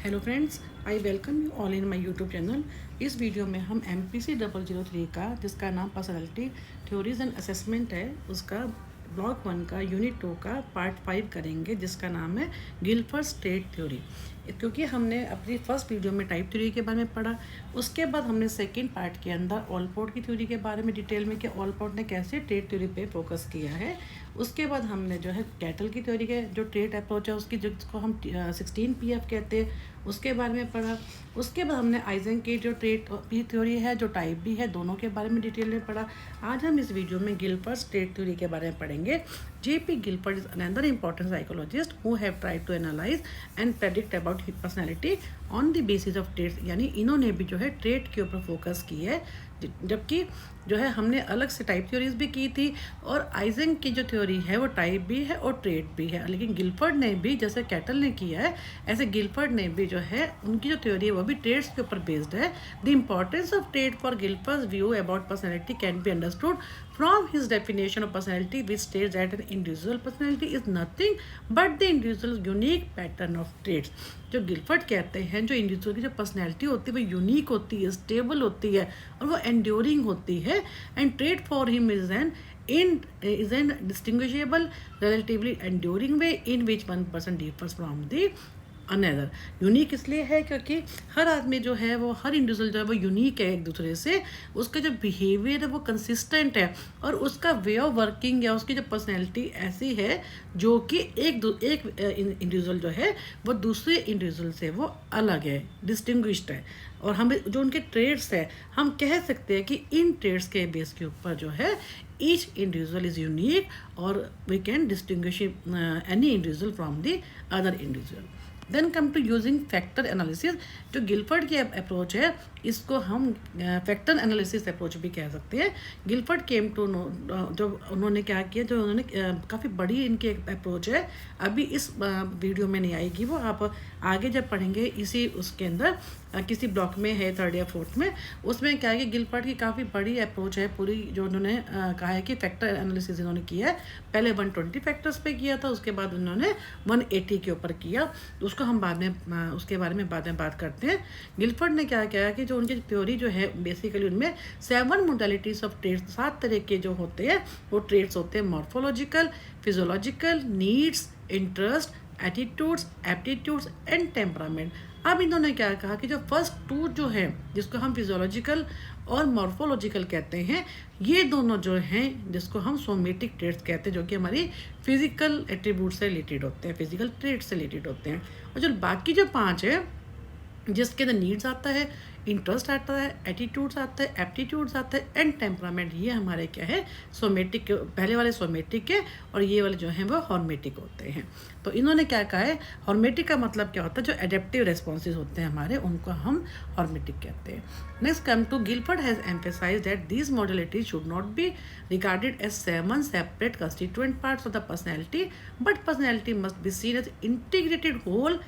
Hello friends, I welcome you all in my YouTube channel. इस video में हम MPC 003 का, जिसका नाम पर्सनालिटी थ्योरीज एंड असेसमेंट है, उसका ब्लॉक 1 का यूनिट 2 का पार्ट 5 करेंगे, जिसका नाम है गिलफर्ड स्टेट थ्योरी। क्योंकि हमने अपनी फर्स्ट वीडियो में टाइप थ्योरी के बारे में पढ़ा, उसके बाद हमने सेकेंड पार्ट के अंदर ऑलपोर्ट की थ्योरी के बारे में डिटेल में कि ऑलपोर्ट ने कैसे ट्रेड थ्योरी पे फोकस किया है। उसके बाद हमने जो है कैटल की थ्योरी के जो ट्रेड अप्रोच है उसकी, जिसको हम 16 PF कहते हैं, उसके बारे में पढ़ा। उसके बाद हमने आइजन की जो ट्रेड पी थ्योरी है, जो टाइप भी है, दोनों के बारे में डिटेल में पढ़ा। आज हम इस वीडियो में गिलफर्ड स्टेट थ्योरी के बारे में पढ़ेंगे। JP Guilford is another important psychologist who have tried to analyze and predict about his personality on the basis of traits। यानी इन्होंने भी जो है ट्रेट के ऊपर फोकस की है, जबकि जो है हमने अलग से टाइप थ्योरीज भी की थी, और आइजन की जो थ्योरी है वो टाइप भी है और ट्रेट भी है। लेकिन गिलफर्ड ने भी, जैसे कैटल ने किया है, ऐसे गिलफर्ड ने भी जो है उनकी जो थ्योरी है वो भी ट्रेट्स के ऊपर बेस्ड है। The importance of trait for Guilford's view about personality can be understood from his definition of personality, which states that an individual personality is nothing but the individual's unique pattern of traits। जो Gilford कहते हैं, जो individual की जो personality होती है वो unique होती है, स्टेबल होती है और वो एंड्योरिंग होती है। And trait for him is an distinguishable, relatively enduring way in which one person differs from the another. Unique इसलिए है क्योंकि हर आदमी जो है वो, हर इंडिविजुअल जो है वो यूनिक है एक दूसरे से। उसका जो बिहेवियर है वो कंसिस्टेंट है, और उसका वे ऑफ वर्किंग या उसकी जो पर्सनैलिटी ऐसी है जो कि एक इंडिविजुअल जो है वो दूसरे इंडिविजुअल से वो अलग है, डिस्टिंग्विश्ड है। और हमें जो उनके ट्रेड्स है, हम कह सकते हैं कि इन ट्रेड्स के बेस के ऊपर जो है ईच इंडिविजुअल इज़ यूनिक, और we can distinguish any individual from the other individual. Then come to using factor analysis. जो गिलफर्ड की अप्रोच है, इसको हम फैक्टर एनालिसिस अप्रोच भी कह सकते हैं। गिलफर्ड केम टू नो, जो उन्होंने क्या किया, जो उन्होंने काफ़ी बड़ी इनकी अप्रोच है, अभी इस वीडियो में नहीं आएगी, वो आप आगे जब पढ़ेंगे इसी उसके अंदर किसी ब्लॉक में है, 3rd या 4th में, उसमें क्या है कि गिलफर्ड की काफ़ी बड़ी अप्रोच है पूरी, जो उन्होंने कहा है कि फैक्टर एनालिसिस इन्होंने किया है। पहले 120 फैक्टर्स पे किया था, उसके बाद उन्होंने 180 के ऊपर किया। उसको हम बाद में उसके बारे में बाद में बात करते हैं। गिलफर्ड ने क्या किया कि जो उनकी थ्योरी जो है, बेसिकली उनमें 7 मोडालिटीज़ ऑफ ट्रेड्स, 7 तरह के जो होते हैं वो ट्रेड्स होते हैं। Morphological, physiological, needs, interest, attitudes, aptitudes and temperament. अब इन्होंने क्या कहा कि जो फर्स्ट 2 जो है, जिसको हम फिजियोलॉजिकल और मॉर्फोलॉजिकल कहते हैं, ये दोनों जो हैं जिसको हम सोमेटिक ट्रेड्स कहते हैं, जो कि हमारी फिजिकल एट्रीब्यूट से रिलेटेड होते हैं, फिजिकल ट्रेड्स से रिलेटेड होते हैं। और जो बाकी जो 5 है, जिसके अंदर नीड्स आता है, इंटरेस्ट आता है, एटीट्यूड्स आता है, एप्टीट्यूड्स आता है एंड टेम्परामेंट, ये हमारे क्या है, सोमेटिक। पहले वाले सोमेटिक है और ये वाले जो हैं वो हॉर्मेटिक होते हैं। तो इन्होंने क्या कहा है, हॉर्मेटिक का मतलब क्या होता है, जो एडेप्टिव रेस्पॉन्सेज होते हैं हमारे, उनको हम हॉर्मेटिक कहते हैं। Next come to Guilford has emphasised that these modalities should not be regarded as 7 separate constituent parts of the personality, but personality must be seen as integrated whole,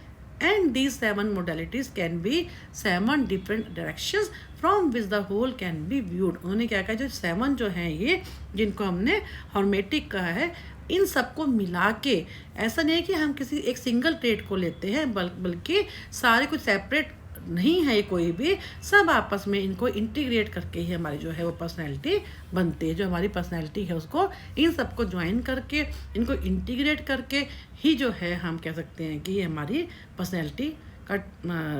and these 7 modalities can be 7 different directions from which the whole can be viewed। उन्होंने क्या कहा, जो 7 जो हैं ये, जिनको हमने हॉर्मेटिक कहा है, इन सबको मिला के, ऐसा नहीं है कि हम किसी एक सिंगल ट्रेट को लेते हैं, बल्कि सारे कुछ सेपरेट नहीं है, कोई भी, सब आपस में इनको इंटीग्रेट करके ही हमारी जो है वो पर्सनैलिटी बनती है। जो हमारी पर्सनैलिटी है उसको, इन सबको ज्वाइन करके, इनको इंटीग्रेट करके ही जो है हम कह सकते हैं कि ये हमारी पर्सनैलिटी का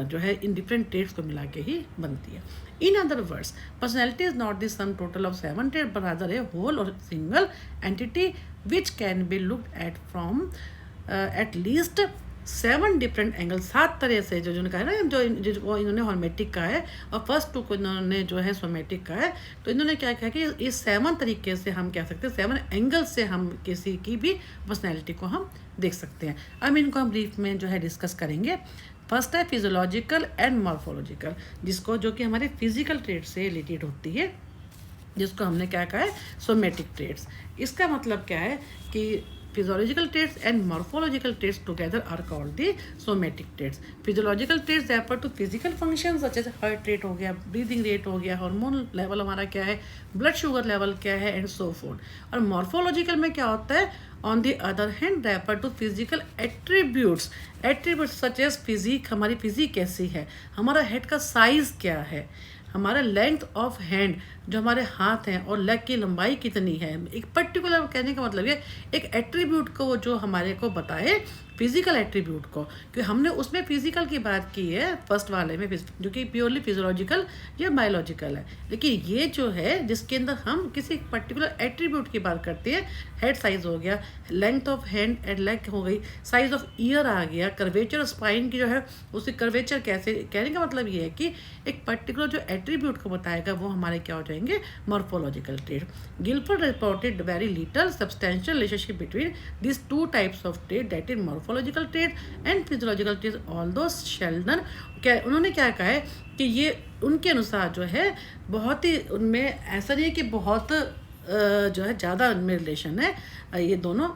जो है इन डिफरेंट ट्रेट्स को मिला के ही बनती है। In other words, personality is not the sum total of 7 trait, but rather a whole or single entity which can be looked at from at least 7 different angle. 7 तरह से, जो उन्होंने कहा है ना, जो इन्होंने हॉर्मेटिक का है और फर्स्ट 2 को इन्होंने जो है सोमेटिक का है, तो इन्होंने क्या कहा कि इस 7 तरीके से हम कह सकते हैं, 7 एंगल से हम किसी की भी पर्सनैलिटी को हम देख सकते हैं। अब इनको हम ब्रीफ में जो है डिस्कस करेंगे। फर्स्ट है फिजियोलॉजिकल एंड मॉर्फोलॉजिकल, जिसको, जो कि हमारे फिजिकल ट्रेड से रिलेटेड होती है, जिसको हमने क्या कहा है, सोमेटिक ट्रेड्स। इसका मतलब क्या है कि Physiological traits and morphological traits together are called the somatic traits. Physiological traits refer to physical functions such as heart rate हो गया, breathing rate हो गया, hormone level हमारा क्या है, blood sugar level क्या है, and so forth. और morphological में क्या होता है, on the other hand refer to physical attributes such as physique, हमारी physique कैसी है, हमारा head का size क्या है, हमारा लेंथ ऑफ हैंड, जो हमारे हाथ हैं और लेग की लंबाई कितनी है, एक पर्टिकुलर कहने का मतलब ये एक एट्रीब्यूट को जो हमारे को बताए, फिजिकल एट्रीब्यूट को, क्योंकि हमने उसमें फिजिकल की बात की है फर्स्ट वाले में, जो कि प्योरली फिजियोलॉजिकल या बायोलॉजिकल है। लेकिन ये जो है जिसके अंदर हम किसी पर्टिकुलर एट्रीब्यूट की बात करते हैं, हेड साइज हो गया, length of hand and leg हो गई, साइज ऑफ ईयर आ गया, कर्वेचर स्पाइन की जो है उसकी कर्वेचर कैसे, कहने का मतलब ये है कि एक पर्टिकुलर जो एट्रीब्यूट को बताएगा वो हमारे क्या हो जाएंगे, morphological trait. Guilford reported very little substantial relationship between this two types of trait, that is morphological trait and physiological trait, although Sheldon क्या उन्होंने क्या कहा है कि ये उनके अनुसार जो है बहुत ही उनमें ऐसा नहीं है कि बहुत जो है ज़्यादा उनमें रिलेशन है, ये दोनों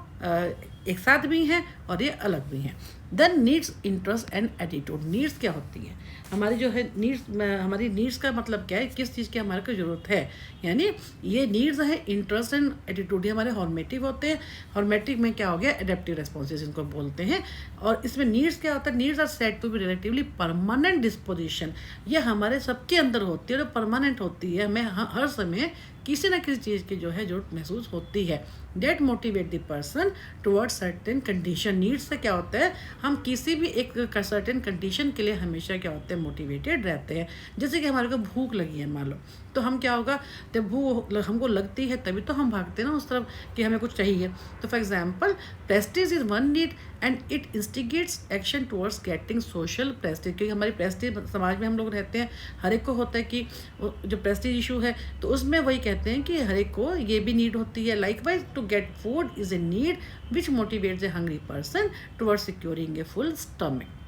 एक साथ भी हैं और ये अलग भी हैं। Then needs, interest and attitude. Needs क्या होती हैं, हमारी जो है नीड्स, हमारी नीड्स का मतलब क्या है, किस चीज़ की हमारे को ज़रूरत है, यानी ये नीड्स है, इंटरेस्ट एंड एटीट्यूड, ये हमारे हॉर्मेटिव होते हैं। हॉर्मेटिव में क्या हो गया, एडेप्टिव रेस्पॉन्सेज इनको बोलते हैं। और इसमें नीड्स क्या होता है, needs are said to be relatively permanent disposition, ये हमारे सबके अंदर होती है और परमानेंट होती है, हमें हर समय किसी न किसी चीज़ की जो है जरूरत महसूस होती है। That motivate the person towards certain condition. Needs से क्या होता है, हम किसी भी एक सर्टेन कंडीशन के लिए हमेशा क्या होते हैं, मोटिवेटेड रहते हैं। जैसे कि हमारे को भूख लगी है मान लो, तो हम क्या होगा, जब भूख हमको लगती है तभी तो हम भागते हैं ना उस तरफ कि हमें कुछ चाहिए। तो for example, Prestige is one need and it इंस्टिगेट्स action towards getting social Prestige, क्योंकि हमारी प्रेस्टीज समाज में हम लोग रहते हैं, हर एक को होता है कि जो प्रेस्टीज इशू है, तो उसमें वही कहते हैं कि हर एक को ये भी नीड होती है। Likewise to get food is a need which motivates a hungry person towards securing a full stomach.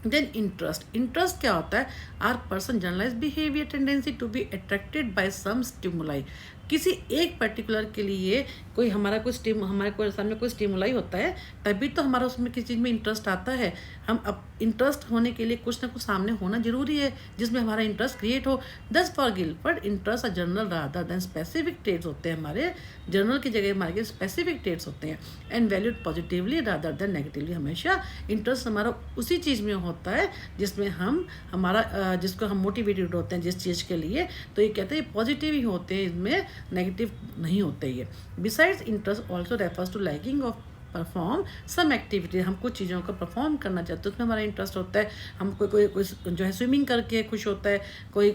Then interest क्या होता है, are person generalise behaviour tendency to be attracted by some stimuli, किसी एक particular के लिए कोई हमारा कोई हमारे को सामने कोई स्टिमुलाई होता है तभी तो हमारा उसमें किसी चीज़ में इंटरेस्ट आता है। हम अब इंटरेस्ट होने के लिए कुछ ना कुछ सामने होना जरूरी है जिसमें हमारा इंटरेस्ट क्रिएट हो। दस फॉर गिलफर्ड, इंटरेस्ट और general rather than specific traits होते हैं, हमारे जनरल की जगह हमारे स्पेसिफिक ट्रेट्स होते हैं। And valued positively rather than negatively, हमेशा इंटरेस्ट हमारा उसी चीज़ में होता है जिसमें हम हमारा जिसको हम मोटिवेटेड होते हैं जिस चीज़ के लिए, तो ये कहते हैं पॉजिटिव ही होते हैं, इसमें नेगेटिव नहीं होते ये। Besides interest also refers to liking of perform some activity, हम कुछ चीज़ों को परफॉर्म करना चाहते हैं उसमें हमारा इंटरेस्ट होता है। हम कोई जो है स्विमिंग करके खुश होता है, कोई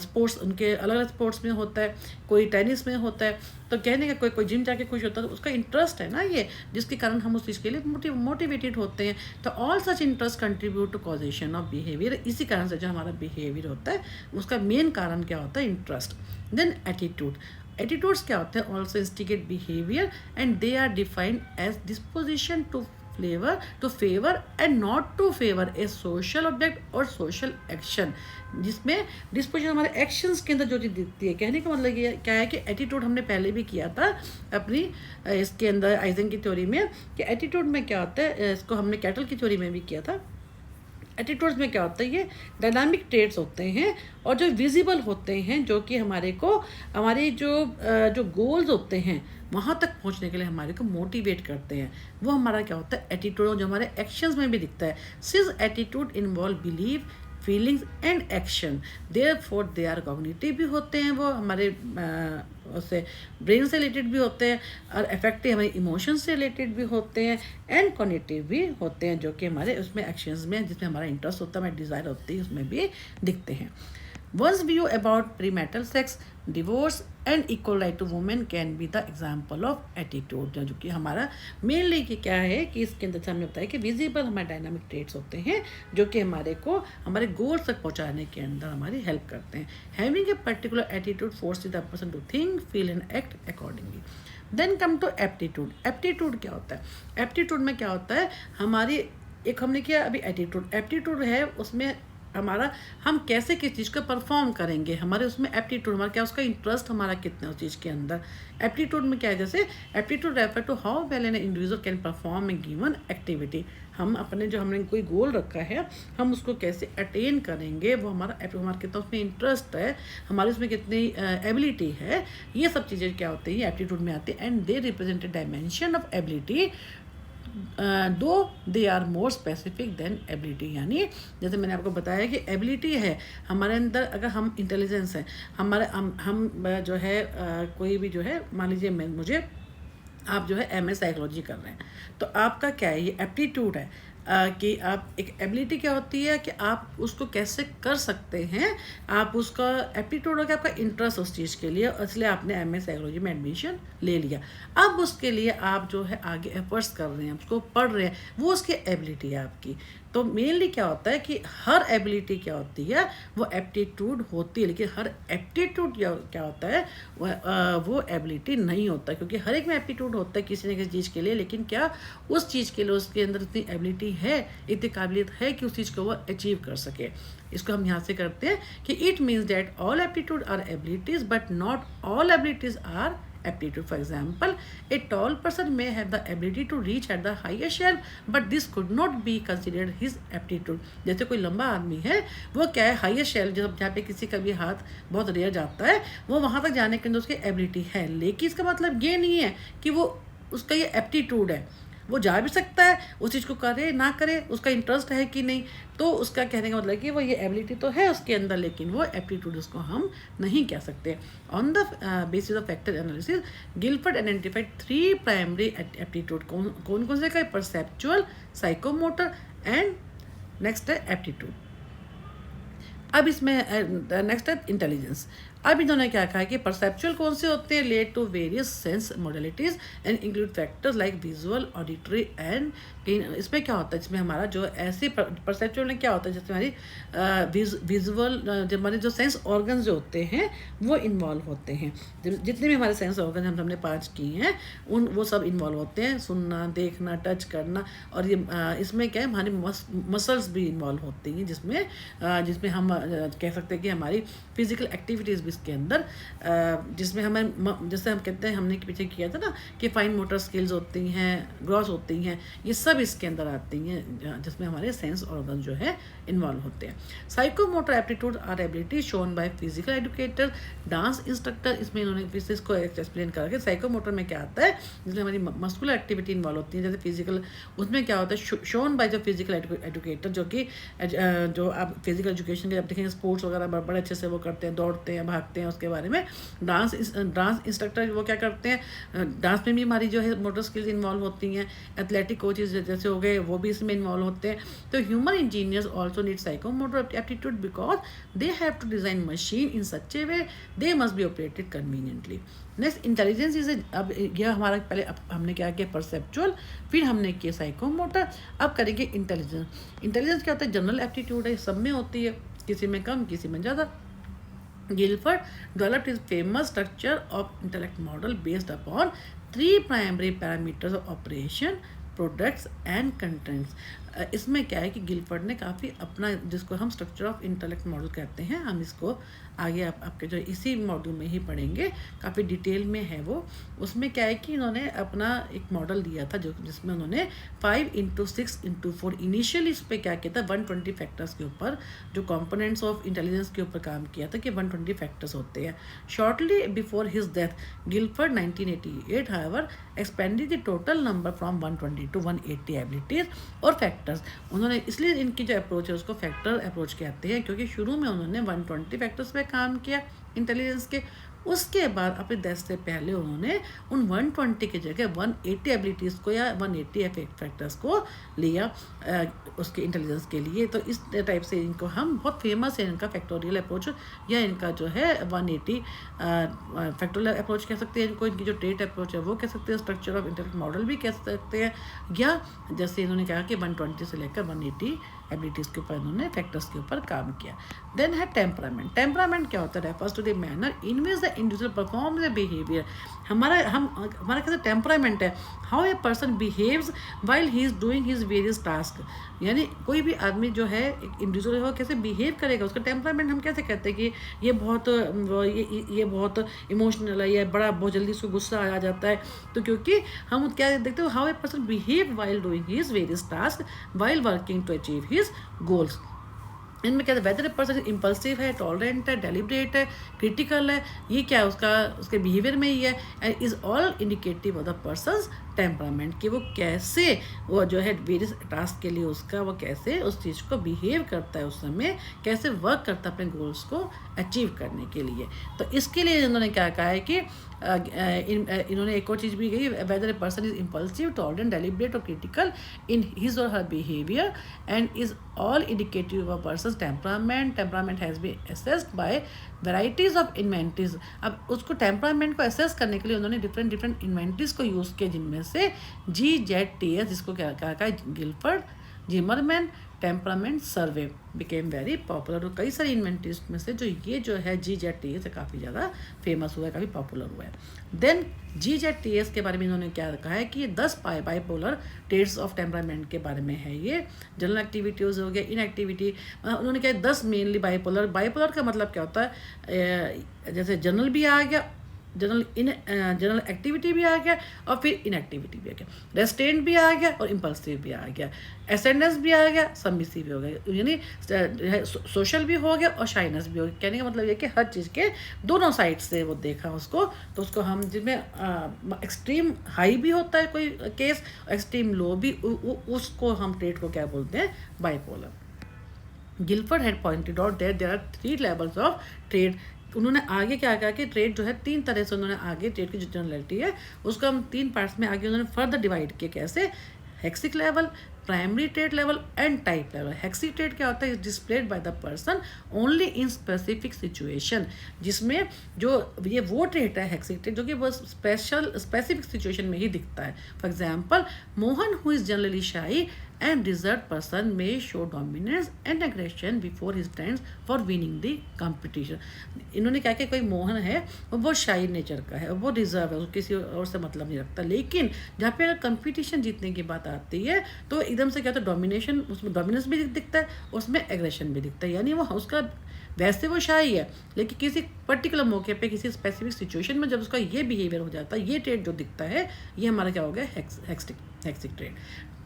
स्पोर्ट्स उनके अलग अलग स्पोर्ट्स में होता है, कोई टेनिस में होता है, तो कहने का कोई जिम जाके खुश होता है, तो उसका इंटरेस्ट है ना ये, जिसके कारण हम उस चीज़ के लिए मोटिवेटेड होते हैं। तो all such interest contribute to causation of behaviour, इसी कारण से जो हमारा बिहेवियर होता है उसका मेन कारण क्या होता है, इंटरेस्ट। देन एटीट्यूड्स क्या होते हैं, also instigate behaviour and they are defined as disposition to favour and not to favour a social object और सोशल एक्शन, जिसमें डिस्पोजिशन हमारे एक्शंस के अंदर जो चीज़ दिखती है। कहने का मतलब ये क्या है कि एटीट्यूड हमने पहले भी किया था अपनी इसके अंदर आइजन की थ्योरी में, कि एटीट्यूड में क्या होता है, इसको हमने कैटल की थ्योरी में भी किया था। एटीट्यूड्स में क्या होता है, ये डायनामिक ट्रेट्स होते हैं और जो विजिबल होते हैं, जो कि हमारे को हमारे जो गोल्स होते हैं वहाँ तक पहुँचने के लिए हमारे को मोटिवेट करते हैं, वो हमारा क्या होता है एटीट्यूड, जो हमारे एक्शंस में भी दिखता है। Since attitude involve believe feelings and action, therefore they are cognitive भी होते हैं, वो हमारे उससे ब्रेन से रिलेटेड भी होते हैं, और अफेक्टिव हमारे इमोशंस से रिलेटेड भी होते हैं, एंड कॉग्निटिव भी होते हैं, जो कि हमारे उसमें एक्शंस में जिसमें हमारा इंटरेस्ट होता है, हमारी डिज़ायर होती है, उसमें भी दिखते हैं। One's view about premarital sex, divorce and equal right to women can be the example of attitude, जो कि हमारा मेनली कि क्या है कि इसके अंदर से हमें बताया कि विजिबल हमारे डायनामिक ट्रेट्स होते हैं जो कि हमारे को हमारे गोल तक पहुंचाने के अंदर हमारी हेल्प करते हैं। Having a particular attitude forces the person to think feel and act accordingly. Then come to aptitude. Aptitude क्या होता है, एप्टीट्यूड में क्या होता है, हमारी एक हमने किया अभी एटीट्यूड है, उसमें हमारा हम कैसे किस चीज़ को परफॉर्म करेंगे, हमारे उसमें एप्टीट्यूड, हमारा क्या उसका इंटरेस्ट हमारा कितना उस चीज़ के अंदर। एप्टीट्यूड में क्या है, जैसे aptitude refer to how well an individual can perform a given activity. हम अपने जो हमने कोई गोल रखा है हम उसको कैसे अटेन करेंगे, वो हमारा कितना उसमें इंटरेस्ट है, हमारे उसमें कितनी एबिलिटी है, ये सब चीज़ें क्या होती है एप्टीट्यूड में आती है। And they represent a dimension of ability though they are more specific than ability. यानी जैसे मैंने आपको बताया कि एबिलिटी है हमारे अंदर, अगर हम इंटेलिजेंस है हमारे हम जो है कोई भी जो है, मान लीजिए मुझे आप जो है एमए साइकोलॉजी कर रहे हैं, तो आपका क्या है, ये एप्टीट्यूड है कि आप एक एबिलिटी क्या होती है कि आप उसको कैसे कर सकते हैं, आप उसका एप्टीट्यूड हो गया आपका इंटरेस्ट उस चीज़ के लिए, इसलिए आपने एमए साइकोलॉजी में एडमिशन ले लिया। अब उसके लिए आप जो है आगे एफर्ट्स कर रहे हैं, उसको पढ़ रहे हैं, वो उसकी एबिलिटी है आपकी। तो मेनली क्या होता है कि हर एबिलिटी क्या होती है वो एप्टीट्यूड होती है, लेकिन हर एप्टीट्यूड क्या होता है वो एबिलिटी नहीं होता, क्योंकि हर एक में एप्टीट्यूड होता है किसी न किसी चीज़ के लिए, लेकिन क्या उस चीज़ के लिए उसके अंदर इतनी एबिलिटी है, इतनी काबिलियत है कि उस चीज़ को वो अचीव कर सके। इसको हम यहाँ से करते हैं कि it means that all aptitude are abilities but not all abilities are aptitude. For example, a tall person may have the ability to reach at the highest shelf, but this could not be considered his aptitude. जैसे कोई लंबा आदमी है, वो क्या है highest shelf जहाँ पे किसी का भी हाथ बहुत रेयर जाता है, वो वहाँ तक जाने के अंदर उसकी एबिलिटी है, लेकिन इसका मतलब ये नहीं है कि वो उसका ये एप्टीट्यूड है, वो जा भी सकता है, उस चीज़ को करे ना करे, उसका इंटरेस्ट है कि नहीं, तो उसका कहने का मतलब कि वो ये एबिलिटी तो है उसके अंदर, लेकिन वो एप्टीट्यूड उसको हम नहीं कह सकते। On the basis of factor analysis Gilford identified 3 primary aptitude. कौन कौन से का, परसेप्चुअल, साइकोमोटर एंड नेक्स्ट है एप्टीट्यूड। अब इसमें नेक्स्ट है इंटेलिजेंस। अब इन्होंने क्या कहा कि परसेप्चुअल कौन से होते हैं, relate to various sense modalities and include factors like visual, auditory and. इसमें क्या होता है, इसमें हमारा जो ऐसे परसेप्चुअल में क्या होता है, जैसे हमारी विजुअल जो हमारे जो सेंस ऑर्गन्स जो होते हैं वो इन्वॉल्व होते हैं, जितने भी हमारे सेंस ऑर्गन हमने 5 किए हैं वो सब इन्वॉल्व होते हैं, सुनना, देखना, टच करना, और ये इसमें क्या है हमारी मसल्स भी इन्वॉल्व होती हैं, जिसमें हम कह सकते हैं कि हमारी फिजिकल एक्टिविटीज़ भी इसके अंदर, जिसमें हमें जैसे हम कहते हैं हमने पीछे किया था ना कि फाइन मोटर स्किल्स होती हैं, ग्रॉस होती हैं, ये सब इसके अंदर आती हैं, जिसमें हमारे सेंस ऑर्गन जो है इन्वॉल्व होते हैं। Psychomotor aptitude are ability shown by physical educator, dance instructor. इसमें इन्होंने फिर इसको एक्सप्लेन करा कि साइकोमोटर में क्या आता है, जिसमें हमारी मस्कुलर एक्टिविटी इन्वॉल्व होती है, जैसे फिजिकल, उसमें क्या होता है शोन बाय जो फिजिकल एजुकेटर, जो कि जो आप फिजिकल एजुकेशन के जब देखेंगे स्पोर्ट्स वगैरह बड़े अच्छे से वो करते हैं, दौड़ते हैं, भागते हैं, उसके बारे में। डांस इंस्ट्रक्टर वो क्या करते हैं, डांस में भी हमारी जो है मोटर स्किल्स इन्वॉल्व होती हैं, एथलेटिक कोचेज जैसे हो गए वो भी इसमें इन्वॉल्व होते हैं। तो human engineers also need psychomotor aptitude because they have to design machine in such a way they must be operated conveniently. Next intelligence is, अब यह हमारा पहले हमने क्या किया परसेप्चुअल, फिर हमने किया साइकोमोटर, अब करेंगे इंटेलिजेंस। इंटेलिजेंस क्या होता है, जनरल एप्टीट्यूड है, सब में होती है, किसी में कम किसी में ज़्यादा। Guilford developed his famous structure of intellect model based upon 3 primary parameters of operation, products and contents. इसमें क्या है कि गिलफर्ड ने काफ़ी अपना, जिसको हम स्ट्रक्चर ऑफ इंटेलेक्ट मॉडल कहते हैं, हम इसको आगे आपके जो इसी मॉड्यूल में ही पढ़ेंगे, काफ़ी डिटेल में है वो। उसमें क्या है कि इन्होंने अपना एक मॉडल दिया था जिसमें उन्होंने 5 × 6 × 4 इनिशियली इस पर क्या किया था 120 फैक्टर्स के ऊपर, जो कंपोनेंट्स ऑफ इंटेलिजेंस के ऊपर काम किया था कि 120 फैक्टर्स होते हैं। Shortly before his death Gilford 1988 however expanded the total number from 120 to 180 abilities और फैक्टर्स। उन्होंने इसलिए इनकी जो अप्रोच है उसको फैक्टर अप्रोच कहते हैं, क्योंकि शुरू में उन्होंने 120 फैक्टर्स पे काम किया इंटेलिजेंस के, उसके बाद अपने डेथ से पहले उन्होंने उन 120 की जगह 180 एबिलिटीज़ को या 180 फैक्टर्स को लिया उसके इंटेलिजेंस के लिए। तो इस टाइप से इनको हम बहुत फेमस है इनका फैक्टोरियल अप्रोच, या इनका जो है 180 फैक्टोरियल अप्रोच कह सकते हैं इनको, इनकी जो ट्रेट अप्रोच है वो कह सकते हैं, स्ट्रक्चर ऑफ इंटेलेक्ट मॉडल भी कह सकते हैं, या जैसे इन्होंने कहा कि 120 से लेकर 180 एबिलिटीज़ के ऊपर इन्होंने फैक्टर्स के ऊपर काम किया। देन है टेम्परामेंट। टेम्परामेंट क्या होता है? Refers to the manner in which the individual perform the behaviour. हमारा कैसे टेम्परामेंट है, how a person behaves while he is doing his various task. यानी कोई भी आदमी जो है एक इंडिविजुअल है वो कैसे बिहेव करेगा, उसका टेम्परामेंट हम कैसे कहते हैं कि ये बहुत इमोशनल है, ये बहुत जल्दी उसको गुस्सा आ जाता है। तो क्योंकि हम क्या देखते हो, how a person behave while doing his various task while working to achieve his goals. इनमें क्या है, वेदर पर्सन इम्पल्सिव है, टॉलरेंट है, डेलिब्रेट है, क्रिटिकल है, ये क्या है उसके बिहेवियर में ही है। And is all indicative of the person's temperament, कि वो कैसे वो जो है वेरियस टास्क के लिए वो कैसे उस चीज़ को बिहेव करता है, उस समय कैसे वर्क करता है अपने गोल्स को अचीव करने के लिए। तो इसके लिए इन्होंने क्या कहा है कि इन्होंने एक और चीज़ भी कही, whether a person is impulsive, tolerant, deliberate or critical in his or her behaviour and is all indicative of person temperament. Temperament has been assessed by varieties of inventories. अब उसको टेम्परामेंट को असेस करने के लिए उन्होंने different inventories को use किया, जिनमें से GZTS, जिसको क्या कहा गिलफर्ड जिमरमैन टेम्परामेंट सर्वे बिकेम वेरी पॉपुलर। और कई सारी इन्वेंटरीज में से जो है GZTS है काफ़ी ज़्यादा फेमस हुआ है, काफ़ी पॉपुलर हुआ है। देन GZTS के बारे में इन्होंने क्या कहा है कि ये 10 बाइपोलर ट्रेड्स ऑफ टेम्परामेंट के बारे में है। ये जनरल एक्टिविटीज़ हो गया, इनएक्टिविटी, उन्होंने क्या 10 मेनली बाइपोलर का मतलब क्या होता है, जैसे जनरल भी आ गया, जनरल एक्टिविटी भी आ गया और फिर इनएक्टिविटी भी आ गया, रेस्टेंट भी आ गया और इम्पल्सिव भी आ गया, एसेंडेंस भी आ गया, सबमिसिव भी हो गया, यानी सोशल भी हो गया और शाइनेस भी हो गया। कहने का मतलब ये कि हर चीज़ के दोनों साइड से वो देखा उसको, तो उसको हम जिसमें एक्सट्रीम हाई भी होता है कोई केस, एक्सट्रीम लो भी, उसको हम ट्रेड को क्या बोलते हैं, bipolar. Guilford had pointed out that there are 3 levels of trait. उन्होंने आगे क्या कहा कि ट्रेड जो है 3 तरह से, उन्होंने आगे ट्रेड की जो जनरलिटी है उसको हम 3 पार्ट्स में आगे उन्होंने फर्दर डिवाइड किया। कैसे? हेक्सिक level, primary trait level and type level. हेक्सिक ट्रेड क्या होता है? Is displayed by the person only in specific situation, जिसमें जो ये वो ट्रेड है हेक्सिक ट्रेड जो कि वो स्पेसिफिक सिचुएशन में ही दिखता है। For example, Mohan who is generally शाई and reserved person may show dominance and aggression before his friends for winning the competition। इन्होंने क्या किया, कोई मोहन है वो बहुत शाई नेचर का है, वो रिजर्व है, किसी और से मतलब नहीं रखता, लेकिन जहाँ पे अगर कंपटीशन जीतने की बात आती है तो एकदम से क्या होता है, डोमिनेशन, उसमें डोमिनेंस भी दिखता है, उसमें एग्रेशन भी दिखता है। यानी वो उसका वैसे वो शाई है, लेकिन किसी पर्टिकुलर मौके पे किसी स्पेसिफिक सिचुएशन में जब उसका ये बिहेवियर हो जाता है, ये ट्रेड जो दिखता है, ये हमारा क्या हो गया, हेक्सिक ट्रेड।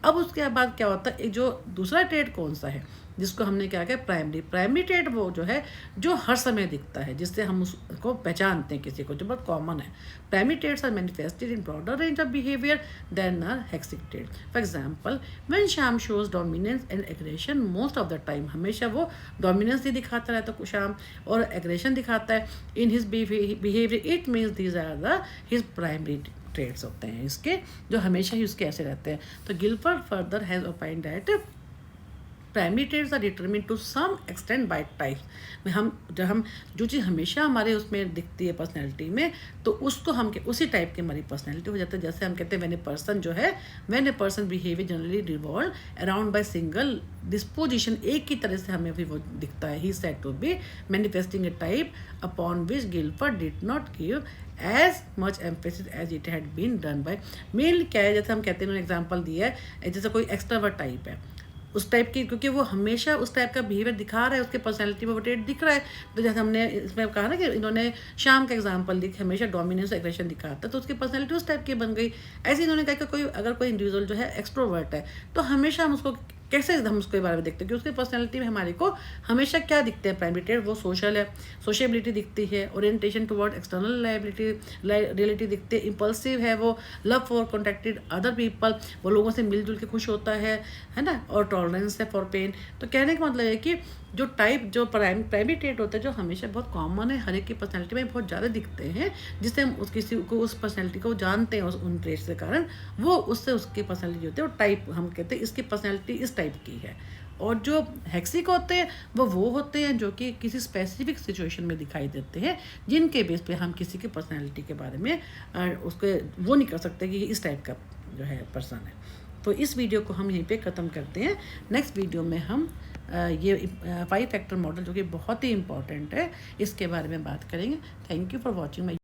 अब उसके बाद क्या होता है, जो दूसरा ट्रेड कौन सा है जिसको हमने क्या किया, प्राइमरी ट्रेड, वो जो है जो हर समय दिखता है, जिससे हम उसको पहचानते हैं किसी को, जो बहुत कॉमन है। Primary traits are manifested in broader range of behaviour than are हेक्सिक trait. For example, when Shyam shows dominance and aggression most of the time, हमेशा वो डोमिनेंस ही दिखाता रहता है श्याम और एग्रेशन दिखाता है in his behaviour, it means these are the his primary traits होते हैं इसके, जो हमेशा ही उसके ऐसे रहते हैं। तो Guilford further has opined that primary traits are determined to some extent by types. हम जो चीज़ हमेशा हमारे उसमें दिखती है पर्सनैलिटी में, तो उसको हम उसी टाइप की हमारी पर्सनैलिटी हो जाती है। जैसे हम कहते हैं when a person behaviour generally revolve around by single disposition, एक की तरह से हमें भी वो दिखता है। He said to be manifesting a type upon which Guilford did not give as much emphasis as it had been done by male. क्या है, जैसे हम कहते हैं, उन्होंने एग्जाम्पल दिया है, जैसे कोई एक्सट्रावर्ट टाइप है उस टाइप की, क्योंकि वो हमेशा उस टाइप का बिहेवियर दिखा रहा है, उसके पर्सनैलिटी में वो ट्रेड दिख रहा है। तो जैसे हमने इसमें कहा ना कि इन्होंने शाम का एग्जांपल दी, हमेशा डोमिनेंस एग्रेशन दिखाता है, तो उसकी पर्सनैलिटी उस टाइप की बन गई। ऐसे इन्होंने कहा कि अगर कोई इंडिविजुअल जो है एक्सट्रोवर्ट है, तो हमेशा हम उसको कैसे हम उसके बारे में देखते हैं कि उसकी पर्सनैलिटी में हमारे को हमेशा क्या दिखते हैं, प्राइमरी ट्रेड वो सोशल है, सोशेबिलिटी दिखती है, ओरिएंटेशन टुवर्ड एक्सटर्नल रियलिटी दिखती है, इम्पल्सिव है वो, love for contacted other people, वो लोगों से मिलजुल के खुश होता है ना, और टॉलरेंस है फॉर पेन। तो कहने का मतलब है कि जो प्राइमरी ट्रेड होता है, जो हमेशा बहुत कॉमन है, हर एक की पर्सनैलिटी में बहुत ज़्यादा दिखते हैं, जिससे हम किसी को उस पर्सनैलिटी को जानते हैं उन ट्रेड्स के कारण, वो उससे उसकी पर्सनैलिटी होती है, और टाइप हम कहते हैं इसकी पर्सनैलिटी इस टाइप की है। और जो हेक्सिक होते हैं वो होते हैं जो कि किसी स्पेसिफिक सिचुएशन में दिखाई देते हैं, जिनके बेस पे हम किसी की पर्सनैलिटी के बारे में उसको वो नहीं कर सकते कि इस टाइप का जो है पर्सन है। तो इस वीडियो को हम यहीं पे ख़त्म करते हैं। नेक्स्ट वीडियो में हम ये 5 फैक्टर मॉडल जो कि बहुत ही इंपॉर्टेंट है, इसके बारे में बात करेंगे। Thank you for watching my